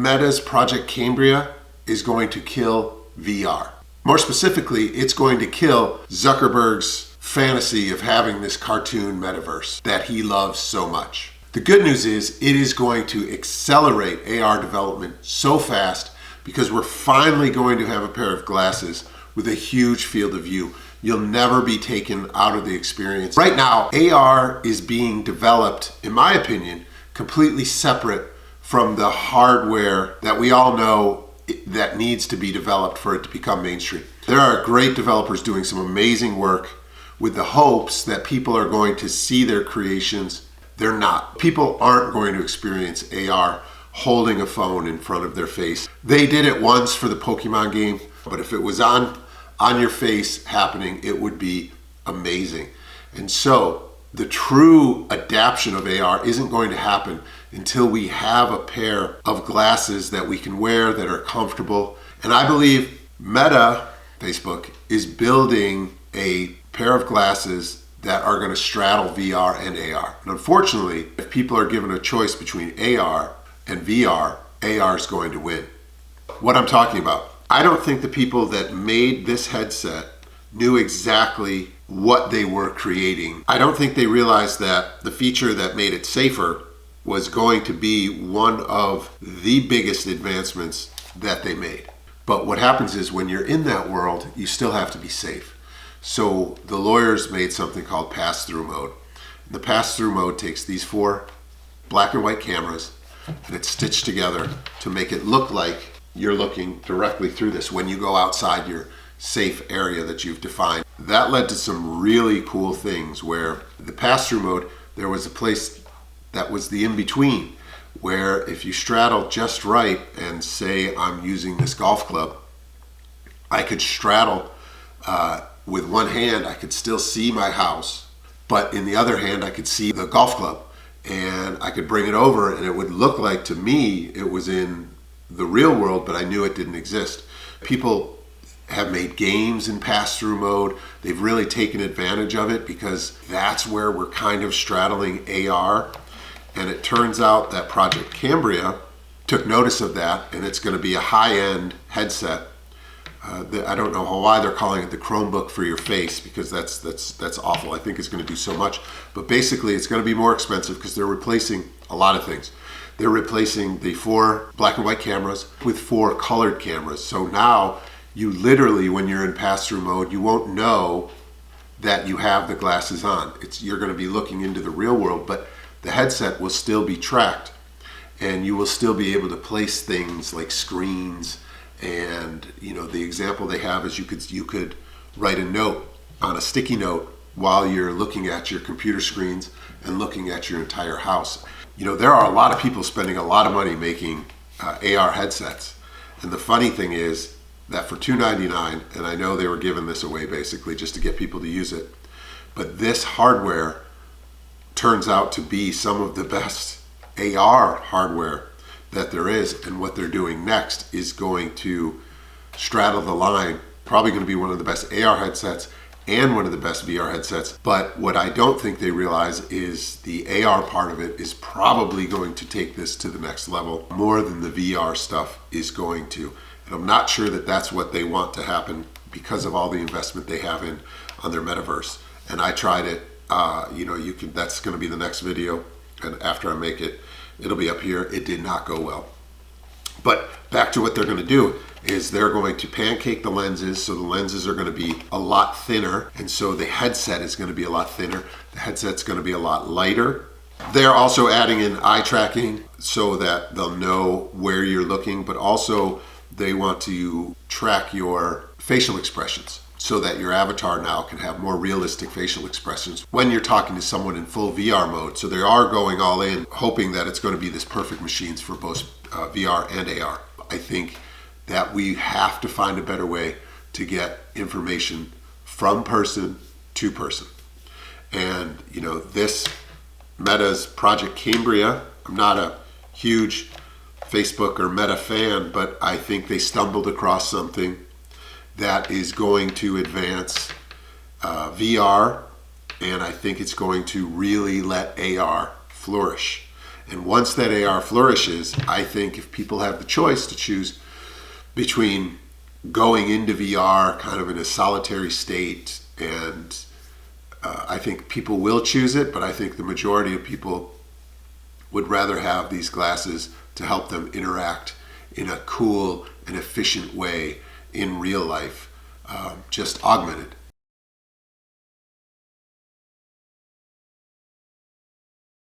Meta's Project Cambria is going to kill VR. More specifically, it's going to kill Zuckerberg's fantasy of having this cartoon metaverse that he loves so much. The good news is it is going to accelerate AR development so fast because we're finally going to have a pair of glasses with a huge field of view. You'll never be taken out of the experience. Right now, AR is being developed, in my opinion, completely separate from the hardware that we all know that needs to be developed for it to become mainstream. There are great developers doing some amazing work with the hopes that people are going to see their creations. They're not. People aren't going to experience AR holding a phone in front of their face. They did it once for the Pokemon game, but if it was on your face happening, it would be amazing. And so the true adaption of AR isn't going to happen until we have a pair of glasses that we can wear that are comfortable. And I believe Meta, Facebook, is building a pair of glasses that are going to straddle VR and AR. And unfortunately, if people are given a choice between AR and VR, AR is going to win. What I'm talking about, I don't think the people that made this headset knew exactly what they were creating. I don't think they realized that the feature that made it safer was going to be one of the biggest advancements that they made. But what happens is when you're in that world, you still have to be safe. So the lawyers made something called pass-through mode. The pass-through mode takes these 4 black and white cameras and it's stitched together to make it look like you're looking directly through this when you go outside your safe area that you've defined. That led to some really cool things where the pass-through mode, there was a place that was the in-between where if you straddle just right and say I'm using this golf club, I could straddle with one hand, I could still see my house, but in the other hand, I could see the golf club and I could bring it over and it would look like to me it was in the real world, but I knew it didn't exist. People have made games in pass-through mode. They've really taken advantage of it because that's where we're kind of straddling AR. And it turns out that Project Cambria took notice of that and it's going to be a high-end headset. I don't know why they're calling it the Chromebook for your face because that's awful. I think it's going to do so much. But basically it's going to be more expensive because they're replacing a lot of things. They're replacing the 4 black and white cameras with 4 colored cameras. So now you literally, when you're in pass-through mode, you won't know that you have the glasses on. You're going to be looking into the real world, but the headset will still be tracked and you will still be able to place things like screens. And the example they have is you could write a note on a sticky note while you're looking at your computer screens and looking at your entire house. There are a lot of people spending a lot of money making AR headsets. And the funny thing is that for $299, and I know they were giving this away basically just to get people to use it, but this hardware turns out to be some of the best AR hardware that there is. And what they're doing next is going to straddle the line, probably going to be one of the best AR headsets and one of the best VR headsets. But what I don't think they realize is the AR part of it is probably going to take this to the next level more than the VR stuff is going to. And I'm not sure that that's what they want to happen because of all the investment they have in on their metaverse. And I tried it. That's going to be the next video. And after I make it, it'll be up here. It did not go well. But back to what they're going to do is they're going to pancake the lenses. So the lenses are going to be a lot thinner. And so the headset is going to be a lot thinner. The headset's going to be a lot lighter. They're also adding in eye tracking so that they'll know where you're looking, but also they want to track your facial expressions so that your avatar now can have more realistic facial expressions when you're talking to someone in full VR mode. So they are going all in, hoping that it's going to be this perfect machines for both VR and AR. I think that we have to find a better way to get information from person to person. And this Meta's Project Cambria, I'm not a huge Facebook or Meta fan, but I think they stumbled across something that is going to advance VR, and I think it's going to really let AR flourish. And once that AR flourishes, I think if people have the choice to choose between going into VR kind of in a solitary state, and I think people will choose it, but I think the majority of people would rather have these glasses to help them interact in a cool and efficient way in real life, just augmented.